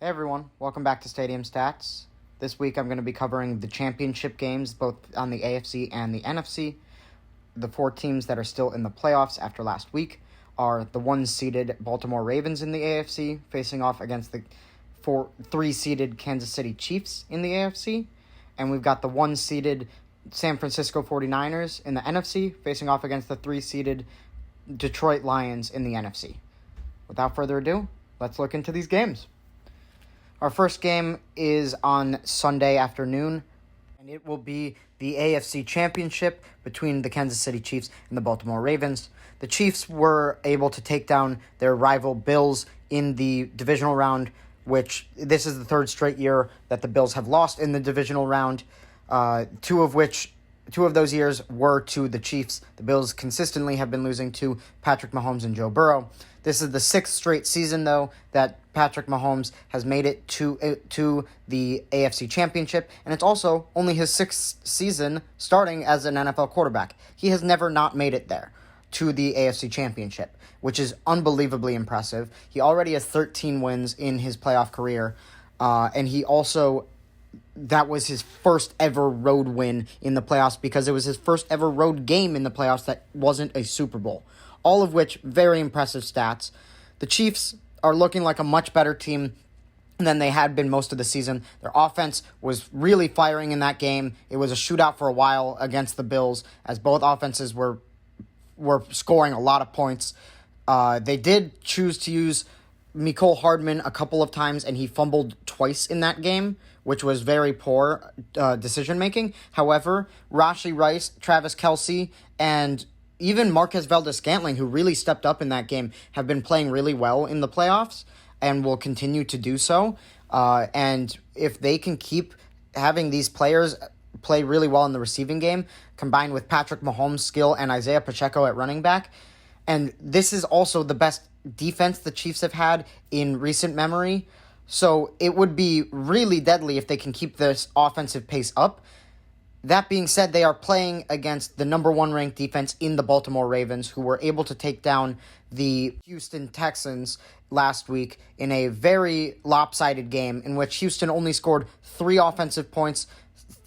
Hey everyone, welcome back to Stadium Stats. This week I'm going to be covering the championship games, both on the AFC and the NFC. The four teams that are still in the playoffs after last week are the one-seeded Baltimore Ravens in the AFC, facing off against the three-seeded Kansas City Chiefs in the AFC. And we've got the one-seeded San Francisco 49ers in the NFC, facing off against the three-seeded Detroit Lions in the NFC. Without further ado, let's look into these games. Our first game is on Sunday afternoon, and it will be the AFC Championship between the Kansas City Chiefs and the Baltimore Ravens. The Chiefs were able to take down their rival Bills in the divisional round, which this is the third straight year that the Bills have lost in the divisional round, two of those years were to the Chiefs. The Bills consistently have been losing to Patrick Mahomes and Joe Burrow. This is the sixth straight season, though, that Patrick Mahomes has made it to the AFC Championship, and it's also only his sixth season starting as an NFL quarterback. He has never not made it there to the AFC Championship, which is unbelievably impressive. He already has 13 wins in his playoff career, and that was his first ever road win in the playoffs because it was his first ever road game in the playoffs that wasn't a Super Bowl. All of which, very impressive stats. The Chiefs are looking like a much better team than they had been most of the season. Their offense was really firing in that game. It was a shootout for a while against the Bills as both offenses were scoring a lot of points. They did choose to use Mecole Hardman a couple of times, and he fumbled twice in that game, which was very poor decision-making. However, Rashee Rice, Travis Kelce, and even Marquez Valdes-Scantling, who really stepped up in that game, have been playing really well in the playoffs and will continue to do so. And if they can keep having these players play really well in the receiving game, combined with Patrick Mahomes' skill and Isaiah Pacheco at running back, and this is also the best defense the Chiefs have had in recent memory. So it would be really deadly if they can keep this offensive pace up. That being said, they are playing against the number one ranked defense in the Baltimore Ravens, who were able to take down the Houston Texans last week in a very lopsided game in which Houston only scored 3 offensive points.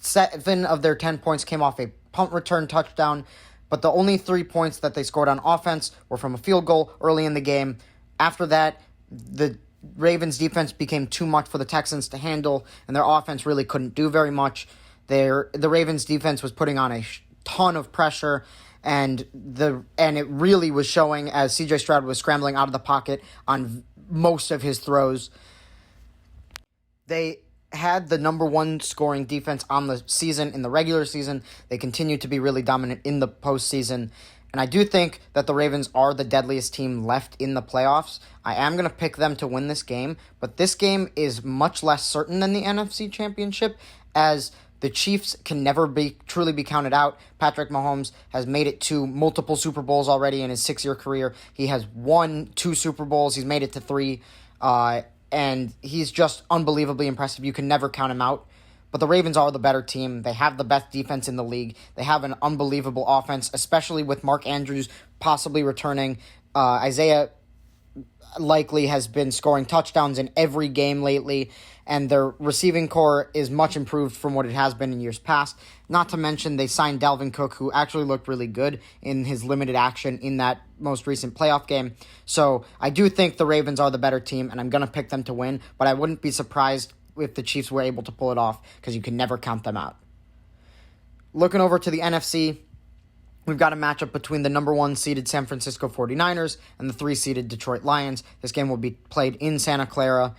7 of their 10 points came off a punt return touchdown, but the only 3 points that they scored on offense were from a field goal early in the game. After that, the Ravens defense became too much for the Texans to handle, and their offense really couldn't do very much. The Ravens defense was putting on a ton of pressure, and it really was showing as C.J. Stroud was scrambling out of the pocket on most of his throws. They had the number one scoring defense on the season in the regular season. They continue to be really dominant in the postseason. And I do think that the Ravens are the deadliest team left in the playoffs. I am going to pick them to win this game, but this game is much less certain than the NFC Championship, as the Chiefs can never truly be counted out. Patrick Mahomes has made it to multiple Super Bowls already in his 6-year career. He has won 2 Super Bowls. He's made it to 3. And he's just unbelievably impressive. You can never count him out. But the Ravens are the better team. They have the best defense in the league. They have an unbelievable offense, especially with Mark Andrews possibly returning. Isaiah likely has been scoring touchdowns in every game lately, and their receiving core is much improved from what it has been in years past. Not to mention they signed Dalvin Cook, who actually looked really good in his limited action in that most recent playoff game. So I do think the Ravens are the better team, and I'm going to pick them to win, but I wouldn't be surprised if the Chiefs were able to pull it off, because you can never count them out. Looking over to the NFC, we've got a matchup between the number 1 seeded San Francisco 49ers and the 3 seeded Detroit Lions. This game will be played in Santa Clara,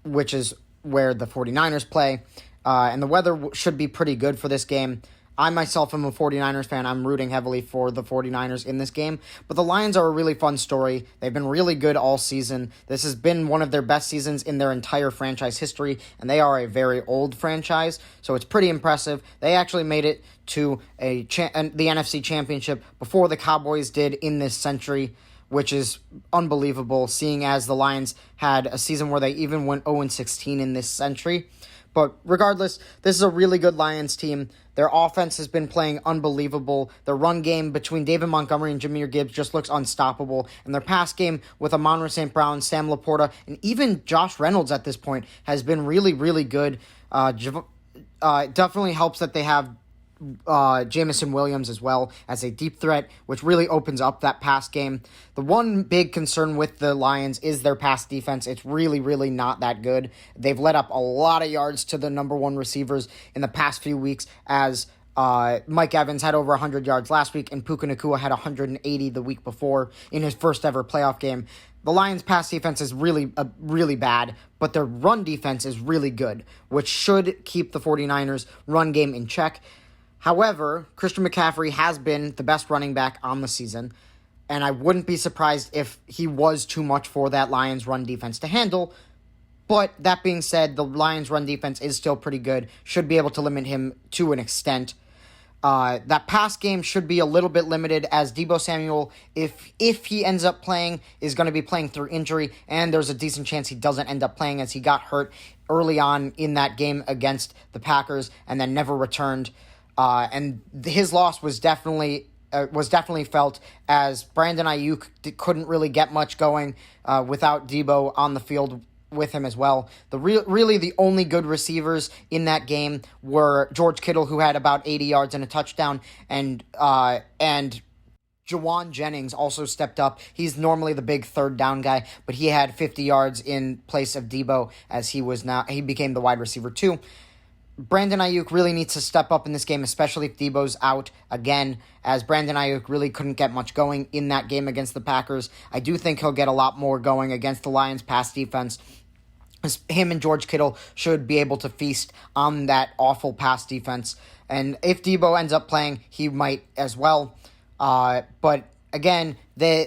which is where the 49ers play. And the weather should be pretty good for this game. I myself am a 49ers fan. I'm rooting heavily for the 49ers in this game. But the Lions are a really fun story. They've been really good all season. This has been one of their best seasons in their entire franchise history, and they are a very old franchise, so it's pretty impressive. They actually made it to the NFC Championship before the Cowboys did in this century, which is unbelievable, seeing as the Lions had a season where they even went 0-16 in this century. But regardless, this is a really good Lions team. Their offense has been playing unbelievable. Their run game between David Montgomery and Jahmyr Gibbs just looks unstoppable. And their pass game with Amon-Ra St. Brown, Sam Laporta, and even Josh Reynolds at this point has been really, really good. It definitely helps that they have Jameson Williams as well as a deep threat, which really opens up that pass game. The one big concern with the Lions is their pass defense. It's really, really not that good. They've let up a lot of yards to the number one receivers in the past few weeks, as Mike Evans had over 100 yards last week, and Puka Nacua had 180 the week before in his first ever playoff game. The Lions' pass defense is really bad, but their run defense is really good, which should keep the 49ers' run game in check. However, Christian McCaffrey has been the best running back on the season, and I wouldn't be surprised if he was too much for that Lions run defense to handle. But that being said, the Lions run defense is still pretty good, should be able to limit him to an extent. That pass game should be a little bit limited, as Deebo Samuel, if he ends up playing, is going to be playing through injury, and there's a decent chance he doesn't end up playing, as he got hurt early on in that game against the Packers and then never returned. And his loss was definitely felt, as Brandon Ayuk couldn't really get much going without Deebo on the field with him as well. Really the only good receivers in that game were George Kittle, who had about 80 yards and a touchdown, and Jauan Jennings also stepped up. He's normally the big third down guy, but he had 50 yards in place of Deebo, as he became the wide receiver too. Brandon Ayuk really needs to step up in this game, especially if Deebo's out again, as Brandon Ayuk really couldn't get much going in that game against the Packers. I do think he'll get a lot more going against the Lions' pass defense. Him and George Kittle should be able to feast on that awful pass defense. And if Deebo ends up playing, he might as well. But again, the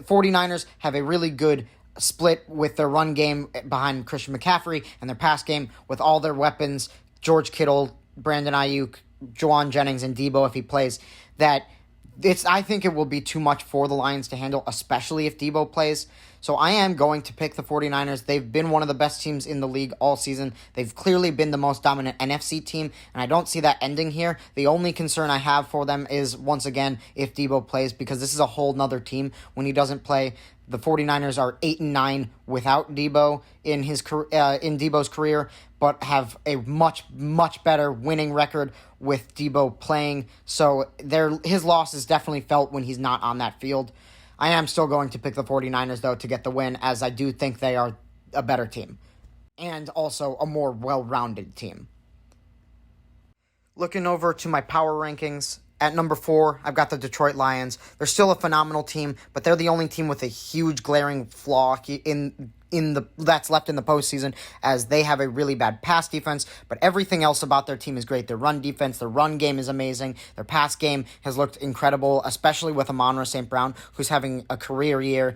49ers have a really good split with their run game behind Christian McCaffrey, and their pass game with all their weapons, George Kittle, Brandon Ayuk, Jauan Jennings, and Deebo if he plays, I think it will be too much for the Lions to handle, especially if Deebo plays. So I am going to pick the 49ers. They've been one of the best teams in the league all season. They've clearly been the most dominant NFC team, and I don't see that ending here. The only concern I have for them is, once again, if Deebo plays, because this is a whole nother team when he doesn't play. The 49ers are 8-9 without Deebo in Deebo's career, but have a much, much better winning record with Deebo playing. So his loss is definitely felt when he's not on that field. I am still going to pick the 49ers, though, to get the win, as I do think they are a better team, and also a more well-rounded team. Looking over to my power rankings, at number 4, I've got the Detroit Lions. They're still a phenomenal team, but they're the only team with a huge glaring flaw that's left in the postseason, as they have a really bad pass defense, but everything else about their team is great. Their run defense, their run game is amazing. Their pass game has looked incredible, especially with Amon-Ra St. Brown, who's having a career year.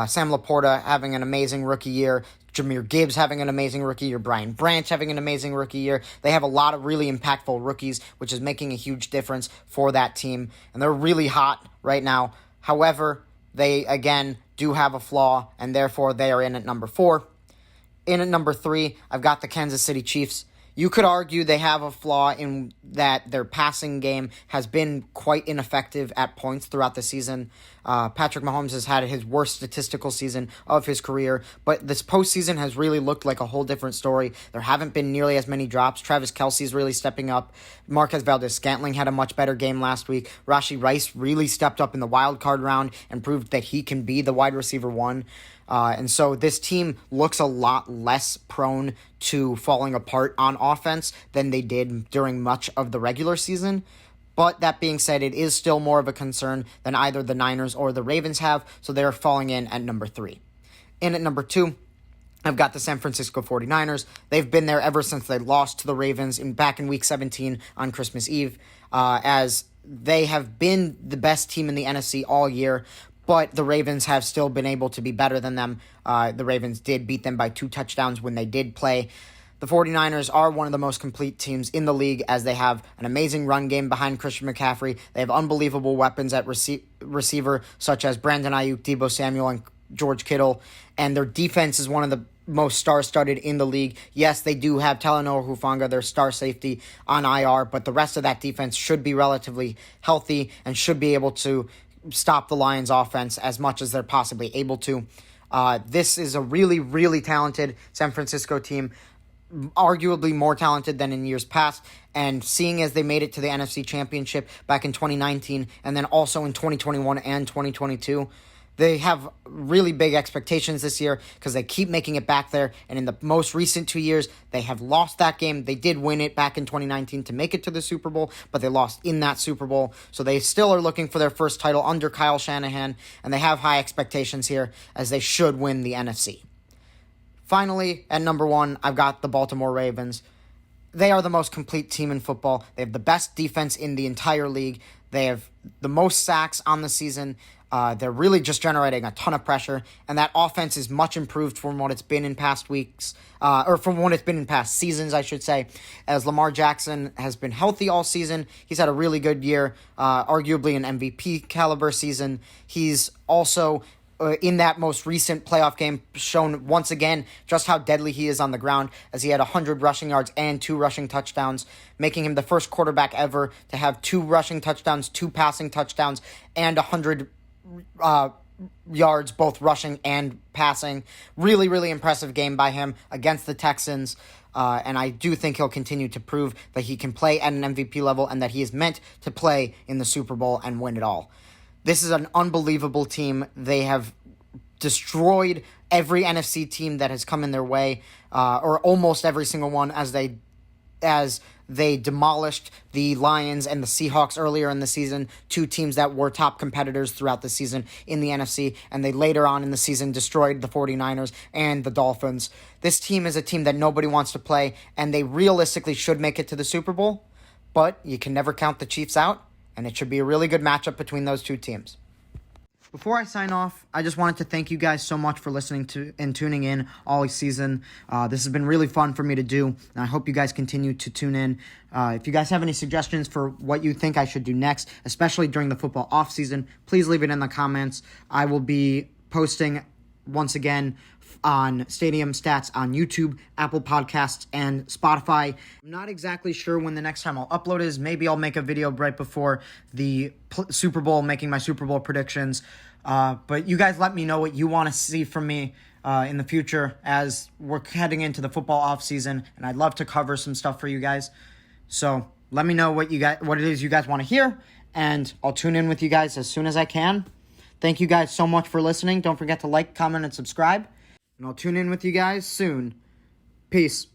Sam Laporta having an amazing rookie year. Jahmyr Gibbs having an amazing rookie year, Brian Branch having an amazing rookie year. They have a lot of really impactful rookies, which is making a huge difference for that team, and they're really hot right now. However, they, again, do have a flaw, and therefore they are in at number 4. In at number 3, I've got the Kansas City Chiefs. You could argue they have a flaw in that their passing game has been quite ineffective at points throughout the season. Patrick Mahomes has had his worst statistical season of his career, but this postseason has really looked like a whole different story. There haven't been nearly as many drops. Travis Kelce is really stepping up. Marquez Valdes-Scantling had a much better game last week. Rashee Rice really stepped up in the wild card round and proved that he can be the wide receiver 1. And so this team looks a lot less prone to falling apart on offense than they did during much of the regular season. But that being said, it is still more of a concern than either the Niners or the Ravens have, so they're falling in at number 3. In at number 2, I've got the San Francisco 49ers. They've been there ever since they lost to the Ravens back in Week 17 on Christmas Eve, as they have been the best team in the NFC all year, but the Ravens have still been able to be better than them. The Ravens did beat them by 2 touchdowns when they did play. The 49ers are one of the most complete teams in the league, as they have an amazing run game behind Christian McCaffrey. They have unbelievable weapons at receiver, such as Brandon Ayuk, Deebo Samuel, and George Kittle. And their defense is one of the most star-studded in the league. Yes, they do have Talanoa Hufanga, their star safety, on IR, but the rest of that defense should be relatively healthy and should be able to stop the Lions' offense as much as they're possibly able to. This is a really, really talented San Francisco team, arguably more talented than in years past, and seeing as they made it to the NFC Championship back in 2019 and then also in 2021 and 2022, they have really big expectations this year because they keep making it back there, and in the most recent 2 years, they have lost that game. They did win it back in 2019 to make it to the Super Bowl, but they lost in that Super Bowl, so they still are looking for their first title under Kyle Shanahan, and they have high expectations here as they should win the NFC. Finally, at number 1, I've got the Baltimore Ravens. They are the most complete team in football. They have the best defense in the entire league. They have the most sacks on the season. They're really just generating a ton of pressure, and that offense is much improved from what it's been in past weeks, or from what it's been in past seasons, I should say, as Lamar Jackson has been healthy all season. He's had a really good year, arguably an MVP caliber season. He's also in that most recent playoff game, shown once again just how deadly he is on the ground, as he had 100 rushing yards and 2 rushing touchdowns, making him the first quarterback ever to have 2 rushing touchdowns, 2 passing touchdowns, and 100 yards, both rushing and passing. Really, really impressive game by him against the Texans. And I do think he'll continue to prove that he can play at an MVP level and that he is meant to play in the Super Bowl and win it all. This is an unbelievable team. They have destroyed every NFC team that has come in their way, or almost every single one, as they demolished the Lions and the Seahawks earlier in the season, 2 teams that were top competitors throughout the season in the NFC, and they later on in the season destroyed the 49ers and the Dolphins. This team is a team that nobody wants to play, and they realistically should make it to the Super Bowl, but you can never count the Chiefs out, and it should be a really good matchup between those 2 teams. Before I sign off, I just wanted to thank you guys so much for listening to and tuning in all season. This has been really fun for me to do, and I hope you guys continue to tune in. If you guys have any suggestions for what you think I should do next, especially during the football offseason, please leave it in the comments. I will be posting, once again, on Stadium Stats on YouTube, Apple Podcasts, and Spotify. I'm not exactly sure when the next time I'll upload is. Maybe I'll make a video right before the Super Bowl, making my Super Bowl predictions. But you guys let me know what you want to see from me in the future as we're heading into the football offseason, and I'd love to cover some stuff for you guys. So let me know what it is you guys want to hear, and I'll tune in with you guys as soon as I can. Thank you guys so much for listening. Don't forget to like, comment, and subscribe. And I'll tune in with you guys soon. Peace.